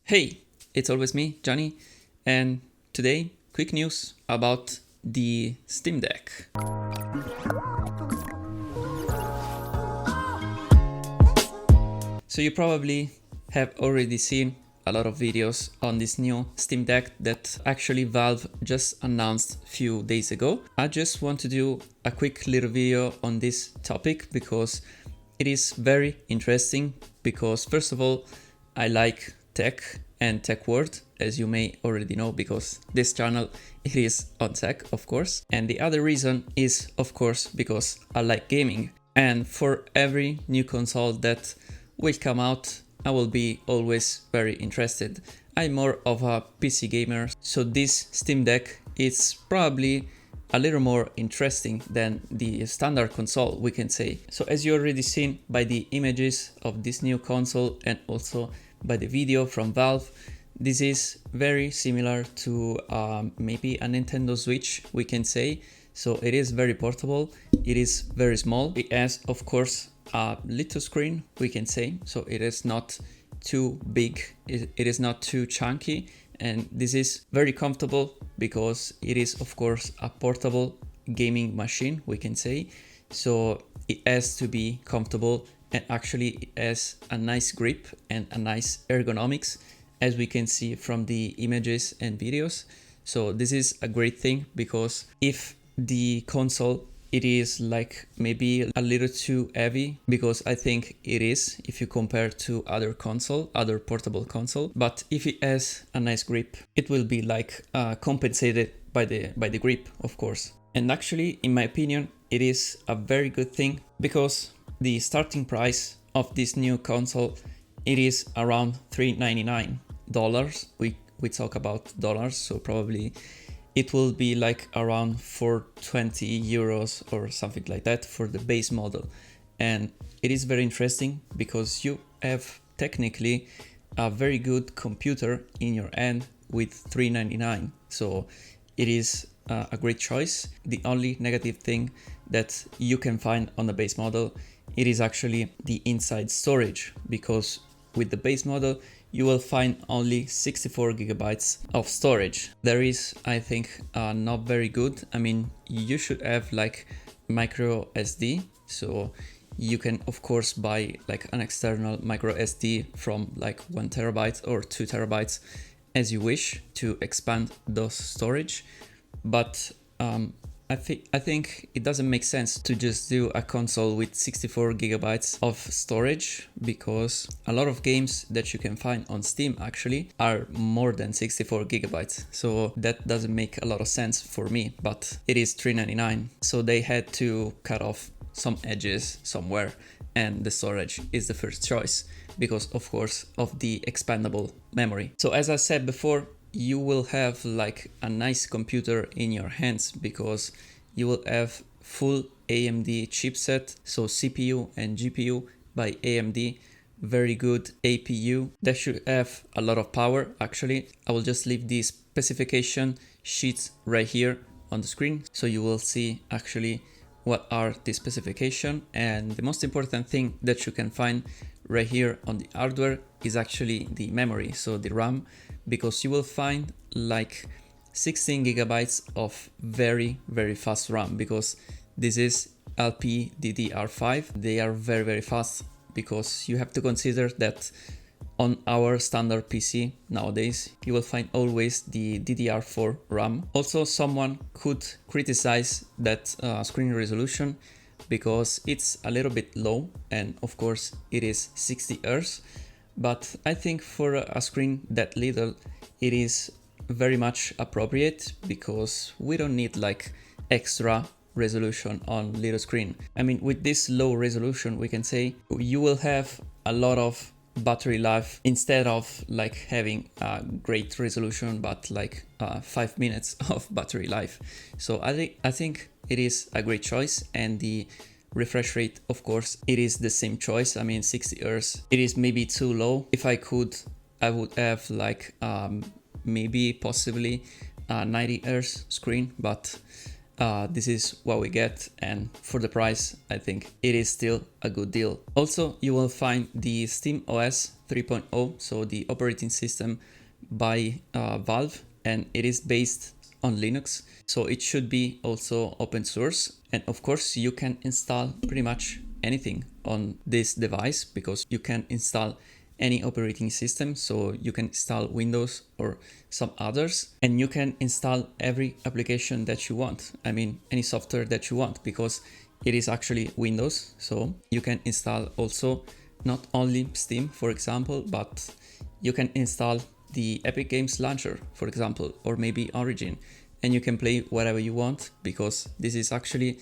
Hey, it's always me, Johnny, and today, quick news about the Steam Deck. So you probably have already seen a lot of videos on this new Steam Deck that actually Valve just announced a few days ago. I just want to do a quick little video on this topic because it is very interesting because first of all, I like tech and tech world, as you may already know, because this channel it is on tech, of course. And the other reason is, of course, because I like gaming. And for every new console that will come out, I will be always very interested. I'm more of a PC gamer, so this Steam Deck is probably a little more interesting than the standard console, we can say. So as you already seen by the images of this new console and also by the video from Valve, this is very similar to maybe a Nintendo Switch, we can say. So it is very portable, it is very small, it has of course a little screen, we can say, so it is not too big, it is not too chunky, and this is very comfortable because it is of course a portable gaming machine, we can say. So it has to be comfortable, and actually it has a nice grip and a nice ergonomics, as we can see from the images and videos. So this is a great thing, because if the console it is like maybe a little too heavy, because I think it is if you compare to other portable console, but if it has a nice grip, it will be like compensated by the grip, of course. And actually, in my opinion, it is a very good thing, because the starting price of this new console, it is around $399. We talk about dollars, so probably it will be like around 420 euros or something like that for the base model. And it is very interesting because you have technically a very good computer in your hand with $399. So it is a great choice. The only negative thing that you can find on the base model, it is actually the inside storage, because with the base model you will find only 64 gigabytes of storage. There is, I think, not very good. I mean, you should have like micro SD, so you can of course buy like an external micro SD from like 1 terabyte or 2 terabytes as you wish to expand those storage. But I think it doesn't make sense to just do a console with 64 gigabytes of storage, because a lot of games that you can find on Steam actually are more than 64 gigabytes. So that doesn't make a lot of sense for me, but it is $399. So they had to cut off some edges somewhere, and the storage is the first choice because of course of the expandable memory. So as I said before, you will have like a nice computer in your hands, because you will have full AMD chipset, so CPU and GPU by AMD, very good APU that should have a lot of power. Actually, I will just leave the specification sheets right here on the screen, so you will see actually what are the specification. And the most important thing that you can find right here on the hardware is actually the memory, so the RAM, because you will find like 16 gigabytes of very fast RAM, because this is LPDDR5. They are very fast, because you have to consider that on our standard PC nowadays you will find always the DDR4 RAM. Also, someone could criticize that screen resolution, because it's a little bit low, and of course it is 60 Hz, but I think for a screen that little it is very much appropriate, because we don't need like extra resolution on little screen. I mean, with this low resolution, we can say you will have a lot of battery life, instead of like having a great resolution but like 5 minutes of battery life. So I think it is a great choice. And the refresh rate, of course, it is the same choice. I mean, 60 Hz, it is maybe too low. If I could, I would have like maybe possibly a 90 Hz screen, but this is what we get, and for the price I think it is still a good deal. Also, you will find the Steam OS 3.0, so the operating system by Valve, and it is based on Linux, so it should be also open source. And of course you can install pretty much anything on this device, because you can install any operating system, so you can install Windows or some others, and you can install every application that you want. I mean, any software that you want, because it is actually Windows. So you can install also not only Steam, for example, but you can install the Epic Games Launcher, for example, or maybe Origin, and you can play whatever you want, because this is actually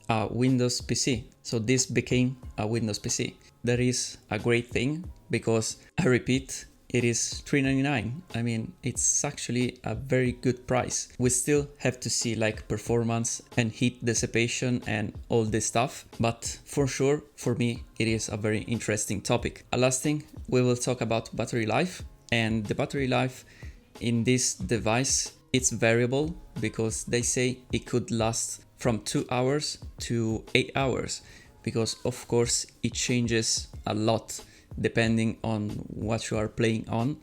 a Windows PC. So this became a Windows PC. That is a great thing, because I repeat, it is $3.99. I mean, it's actually a very good price. We still have to see like performance and heat dissipation and all this stuff, but for sure, for me, it is a very interesting topic. A last thing, we will talk about battery life, and the battery life in this device, it's variable, because they say it could last from 2 hours to 8 hours, because of course it changes a lot depending on what you are playing on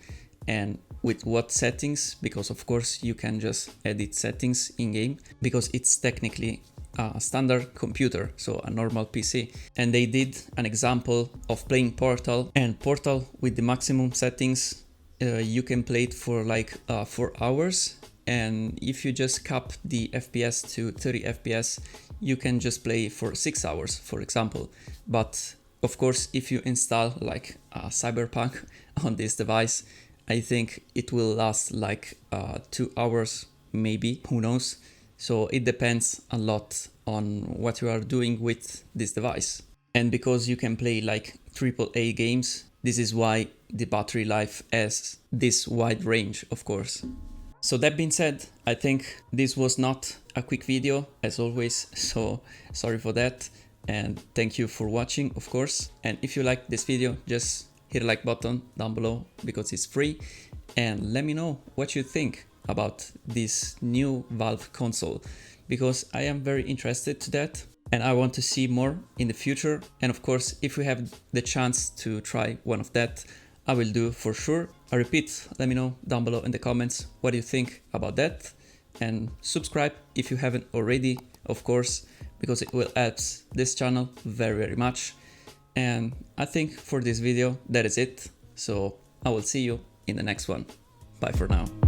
and with what settings, because of course you can just edit settings in game, because it's technically a standard computer, so a normal PC. And they did an example of playing Portal, and Portal with the maximum settings, you can play it for like 4 hours. And if you just cap the FPS to 30 FPS, you can just play for 6 hours, for example. But of course, if you install like Cyberpunk on this device, I think it will last like 2 hours, maybe, who knows. So it depends a lot on what you are doing with this device. And because you can play like AAA games, this is why the battery life has this wide range, of course. So that being said, I think this was not a quick video, as always, so sorry for that, and thank you for watching, of course. And if you like this video, just hit the like button down below, because it's free, and let me know what you think about this new Valve console, because I am very interested to that, and I want to see more in the future. And of course, if we have the chance to try one of that, I will do for sure. I repeat, let me know down below in the comments what you think about that, and subscribe if you haven't already, of course, because it will help this channel very much. And I think for this video that is it, so I will see you in the next one. Bye for now.